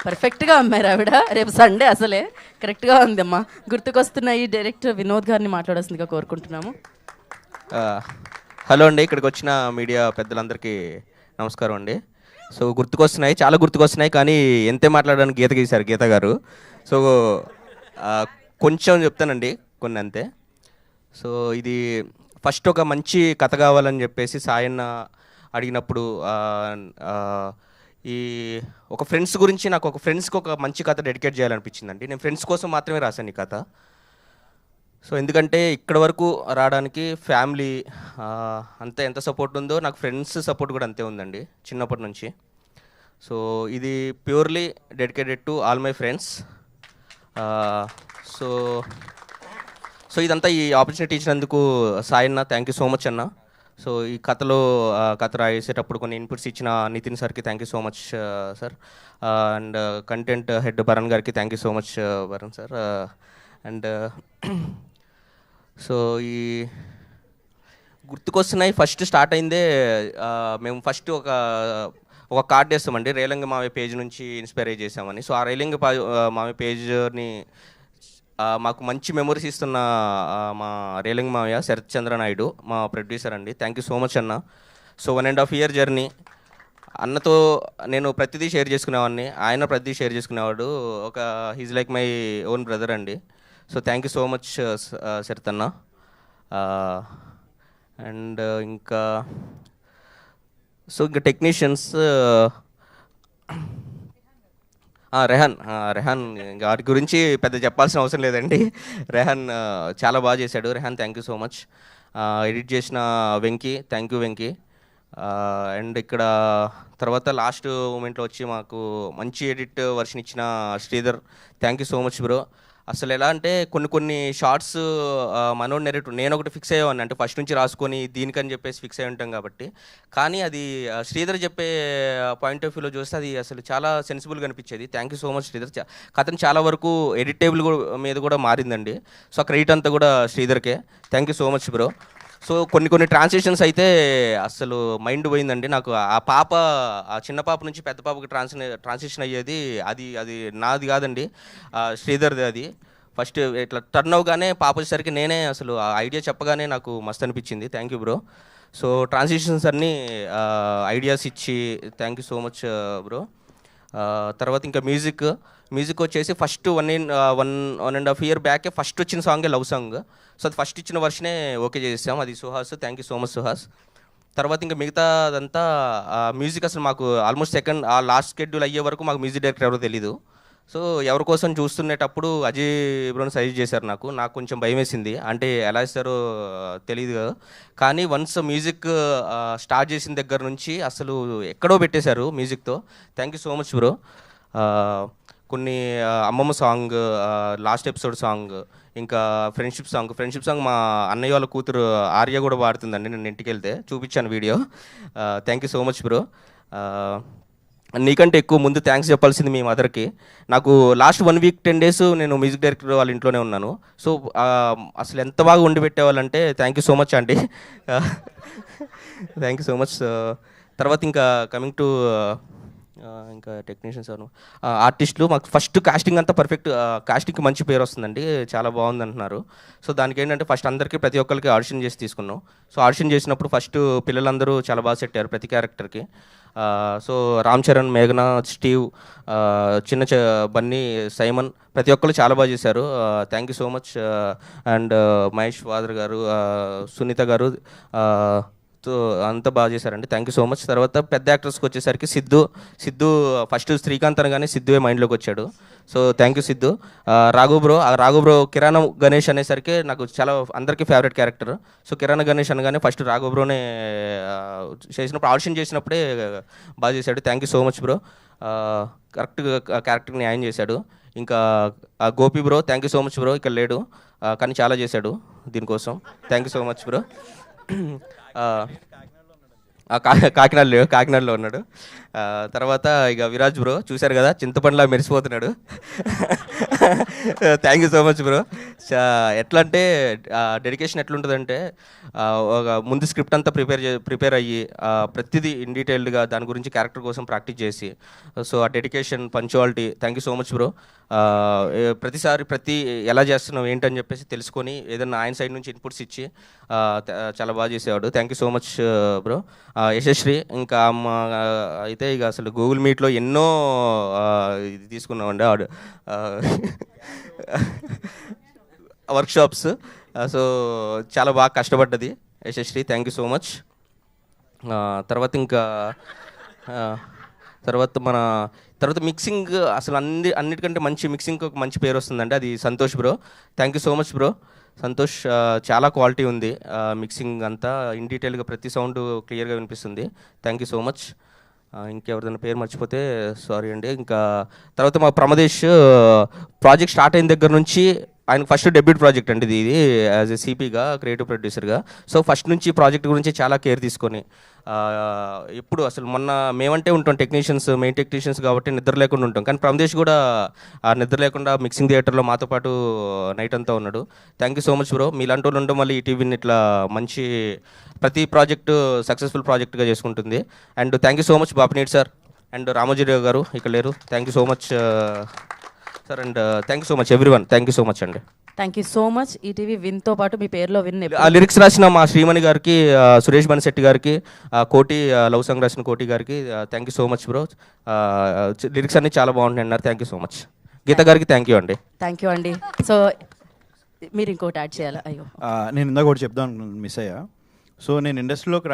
పర్ఫెక్ట్గా అమ్మారు ఆవిడ. రేపు సండే అసలే కరెక్ట్గా ఉందమ్మా. గుర్తుకొస్తున్నాయి. డైరెక్టర్ వినోద్ గారిని మాట్లాడాల్సిందిగా కోరుకుంటున్నాము. హలో అండి, ఇక్కడికి వచ్చిన మీడియా పెద్దలందరికీ నమస్కారం అండి. సో గుర్తుకొస్తున్నాయి, చాలా గుర్తుకొస్తున్నాయి, కానీ ఎంతే మాట్లాడడానికి గీత గీశారు గీత గారు. సో కొంచెం చెప్తానండి, కొన్ని అంతే. సో ఇది ఫస్ట్ ఒక మంచి కథ కావాలని చెప్పేసి సాయన్న అడిగినప్పుడు ఈ ఒక ఫ్రెండ్స్ గురించి నాకు ఒక ఫ్రెండ్స్కి ఒక మంచి కథ డెడికేట్ చేయాలనిపించిందండి. నేను ఫ్రెండ్స్ కోసం మాత్రమే రాశాను ఈ కథ. సో ఎందుకంటే ఇక్కడ వరకు రావడానికి ఫ్యామిలీ అంతే ఎంత సపోర్ట్ ఉందో నాకు ఫ్రెండ్స్ సపోర్ట్ కూడా అంతే ఉందండి చిన్నప్పటి నుంచి. సో ఇది purely dedicated to all my friends. So so ఇదంతా ఈ ఆపర్చునిటీ ఇచ్చినందుకు Sayanna thank you so much అన్న. సో ఈ కథలో కథ రాసేటప్పుడు కొన్ని ఇన్పుట్స్ ఇచ్చిన నితిన్ సార్కి thank you so much sir. And content head Bharan గారికి thank you so much Bharan sir. And so ఈ గుర్తుకొస్తున్నాయి ఫస్ట్ స్టార్ట్ అయిందే మేము ఫస్ట్ ఒక కార్డ్ వేస్తామండి, రేలంగ మావయ్య పేజ్ నుంచి ఇన్స్పైర్ అయ్యి చేసామని. సో ఆ రేలంగ మావయ్య పేజ్ని మాకు మంచి మెమరీస్ ఇస్తున్న మా రేలంగ మావయ్య శరత్ చంద్ర నాయుడు మా ప్రొడ్యూసర్ అండి. థ్యాంక్ యూ సో మచ్ అన్న. సో 1.5 year జర్నీ అన్నతో నేను ప్రతిదీ షేర్ చేసుకునేవాడిని, ఆయన ప్రతిదీ షేర్ చేసుకునేవాడు. ఒక he's like my own brother అండి. So thank you so much Sharath అన్న. అండ్ ఇంకా సో ఇంకా టెక్నీషియన్స్ రెహాన్ వాటి గురించి పెద్ద చెప్పాల్సిన అవసరం లేదండి. రెహాన్ చాలా బాగా చేశాడు. Rehan thank you so much. Edit చేసిన Venky thank you Venky. And ఇక్కడ తర్వాత లాస్ట్ మూమెంట్లో వచ్చి మాకు మంచి ఎడిట్ వర్షన్ ఇచ్చిన Sridhar thank you so much bro. అసలు ఎలా అంటే కొన్ని షార్ట్స్ మనోడ్ నెరేటివ్ నేను ఒకటి ఫిక్స్ అయ్యేవాడిని, అంటే ఫస్ట్ నుంచి రాసుకొని దీనికని చెప్పేసి ఫిక్స్ అయి ఉంటాం కాబట్టి. కానీ అది శ్రీధర్ చెప్పే పాయింట్ ఆఫ్ వ్యూలో చూస్తే అది అసలు చాలా సెన్సిబుల్గా అనిపించేది. Thank you so much Sridhar. కథను చాలా వరకు ఎడిటేబుల్ మీద కూడా మారిందండి. సో ఆ క్రెడిట్ అంతా కూడా శ్రీధర్కే. Thank you so much bro. So కొన్ని ట్రాన్స్లేషన్స్ అయితే అసలు మైండ్ పోయిందండి నాకు. ఆ చిన్న పాప నుంచి పెద్ద పాపకి ట్రాన్స్లేషన్ అయ్యేది అది నాది కాదండి, శ్రీధర్ది. అది ఫస్ట్ ఇట్లా టర్న్ అవగానే పాప వచ్చేసరికి నేనే అసలు ఆ ఐడియా చెప్పగానే నాకు మస్తు అనిపించింది. Thank you bro. So translations అన్నీ ఐడియాస్ ఇచ్చి thank you so much bro. తర్వాత ఇంకా మ్యూజిక్ వచ్చేసి ఫస్ట్ 1.5 year బ్యాకే ఫస్ట్ వచ్చిన సాంగే లవ్ సాంగ్. సో అది ఫస్ట్ ఇచ్చిన వర్షనే ఓకే చేసాం, అది Suhas. Thank you so much Suhas. తర్వాత ఇంకా మిగతా అదంతా మ్యూజిక్ అసలు మాకు ఆల్మోస్ట్ లాస్ట్ షెడ్యూల్ అయ్యే వరకు మాకు మ్యూజిక్ డైరెక్టర్ ఎవరో తెలీదు. సో ఎవరి కోసం చూస్తున్నప్పుడు అజయ్ బ్రోని సజెస్ట్ చేశారు. నాకు కొంచెం భయం వేసింది, అంటే ఎలా ఇస్తారో తెలియదు కదా. కానీ వన్స్ మ్యూజిక్ స్టార్ట్ చేసిన దగ్గర నుంచి అసలు ఎక్కడో పెట్టేశారు మ్యూజిక్తో. Thank you so much bro. కొన్ని అమ్మమ్మ సాంగ్, లాస్ట్ ఎపిసోడ్ సాంగ్, ఇంకా ఫ్రెండ్షిప్ సాంగ్ మా అన్నయ్య వాళ్ళ కూతురు ఆర్య కూడా పాడుతుందండి. నేను ఇంటికి వెళ్తే చూపించాను video. Thank you so much bro. నీకంటే ఎక్కువ ముందు థ్యాంక్స్ చెప్పాల్సింది మీ మదర్కి. నాకు లాస్ట్ 1 week 10 days నేను మ్యూజిక్ డైరెక్టర్ వాళ్ళ ఇంట్లోనే ఉన్నాను. సో అసలు ఎంత బాగా వండి పెట్టేవాళ్ళంటే థ్యాంక్ యూ సో మచ్ అండి. Thank you so much. తర్వాత ఇంకా కమింగ్ టు ఇంకా టెక్నీషియన్స్ ఆర్టిస్టులు మాకు ఫస్ట్ కాస్టింగ్ అంతా పర్ఫెక్ట్. కాస్టింగ్కి మంచి పేరు వస్తుందండి, చాలా బాగుంది అంటున్నారు. సో దానికి ఏంటంటే ఫస్ట్ అందరికీ ప్రతి ఒక్కరికి ఆడిషన్ చేసి తీసుకున్నాం. సో ఆడిషన్ చేసినప్పుడు ఫస్ట్ పిల్లలందరూ చాలా బాగా సెట్ అయ్యారు ప్రతి క్యారెక్టర్కి. సో రామ్ చరణ్, మేఘన, స్టీవ్, బన్నీ, సైమన్ ప్రతి ఒక్కరు చాలా బాగా చేశారు. Thank you so much. And Mahesh father గారు, సునీత గారు అంతా బాగా చేశారండి. Thank you so much. తర్వాత పెద్ద యాక్టర్స్కి వచ్చేసరికి సిద్ధు ఫస్ట్ శ్రీకాంత్ అనగానే సిద్ధువే మైండ్లోకి వచ్చాడు. So thank you Siddhu. Raghav bro Kirana Ganesh అనేసరికి నాకు చాలా అందరికీ favourite character. So Kirana Ganesh అనగానే ఫస్ట్ రాఘవ్ బ్రోనే చేసినప్పుడు ఆడిషన్ చేసినప్పుడే బాగా చేశాడు. Thank you so much bro. కరెక్ట్గా క్యారెక్టర్ని న్యాయం చేశాడు. ఇంకా Gopi bro thank you so much bro. ఇక్కడ లేడు కానీ చాలా చేశాడు దీనికోసం. Thank you so much bro. కాకినాడలో ఉన్నాడు. తర్వాత ఇక విరాజ్ బ్రో చూశారు కదా, చింతపండులా మెరిసిపోతున్నాడు. Thank you so much bro. ఎట్లా అంటే డెడికేషన్ ఎట్లుంటుందంటే ఒక ముందు స్క్రిప్ట్ అంతా ప్రిపేర్ అయ్యి ప్రతిదీ ఇన్ డీటెయిల్డ్గా దాని గురించి క్యారెక్టర్ కోసం ప్రాక్టీస్ చేసి, సో ఆ dedication, punctuality, thank you so much bro. ప్రతిసారి ఎలా చేస్తున్నాం ఏంటని చెప్పేసి తెలుసుకొని ఏదన్నా ఆయన సైడ్ నుంచి ఇన్పుట్స్ ఇచ్చి చాలా బాగా చేసేవాడు. Thank you so much bro. Yashasri ఇంకా అమ్మ అయితే ఇక అసలు గూగుల్ మీట్లో ఎన్నో ఇది తీసుకున్నామండి వర్క్షాప్స్. సో చాలా బాగా కష్టపడ్డది Yashasri, thank you so much. తర్వాత ఇంకా తర్వాత మిక్సింగ్, అసలు అన్నిటికంటే మంచి మిక్సింగ్కి ఒక మంచి పేరు వస్తుందండి, అది Santosh bro. Thank you so much bro. Santosh చాలా క్వాలిటీ ఉంది మిక్సింగ్ అంతా, ఇన్ డీటెయిల్గా ప్రతి సౌండ్ క్లియర్గా వినిపిస్తుంది. Thank you so much. ఇంకెవరిదైనా పేరు మర్చిపోతే సారీ అండి. ఇంకా తర్వాత మా ప్రమదేశ్ ప్రాజెక్ట్ స్టార్ట్ అయిన దగ్గర నుంచి ఆయనకు ఫస్ట్ డెబ్యూట్ ప్రాజెక్ట్ అండి ఇది యాజ్ ఏ సిపిగా, క్రియేటివ్ ప్రొడ్యూసర్గా. సో ఫస్ట్ నుంచి ప్రాజెక్ట్ గురించి చాలా కేర్ తీసుకొని ఎప్పుడు అసలు మొన్న మేమంటే ఉంటాం టెక్నీషియన్స్, మెయిన్ టెక్నీషియన్స్ కాబట్టి నిద్ర లేకుండా ఉంటాం, కానీ ప్రమదేశ్ కూడా నిద్ర లేకుండా మిక్సింగ్ థియేటర్లో మాతో పాటు నైట్ అంతా ఉన్నాడు. Thank you so much bro. మీలాంటి వాళ్ళు ఉండడం వల్ల ఈ టీవీని ఇట్లా మంచి ప్రతి ప్రాజెక్టు సక్సెస్ఫుల్ ప్రాజెక్ట్గా చేసుకుంటుంది. And thank you so much బాపినేట్ సార్ అండ్ రామోజీరావు గారు ఇక్కడ లేరు. Thank you so much sir and thank you so much everyone. Thank you so much అండి. Thank you so much. ETV విన్తో పాటు మీ పేరులో విన్. ఆ లిరిక్స్ రాసిన మా శ్రీమణి గారికి, సురేష్ బన్శెట్టి గారికి, కోటి లవ్ సాంగ్ రాసిన కోటి గారికి thank you so much bro. Lyrics అన్నీ చాలా బాగుంటాయి అన్నారు. Thank you so much. Geetha గారికి థ్యాంక్ యూ అండి. థ్యాంక్ యూ అండి. సో మీరు ఇంకోటి యాడ్ చేయాలా? అయ్యో నేను ఇందాక ఒకటి చెప్దాం మిస్ అయ్యా. సో నేను ఇండస్ట్రీలోకి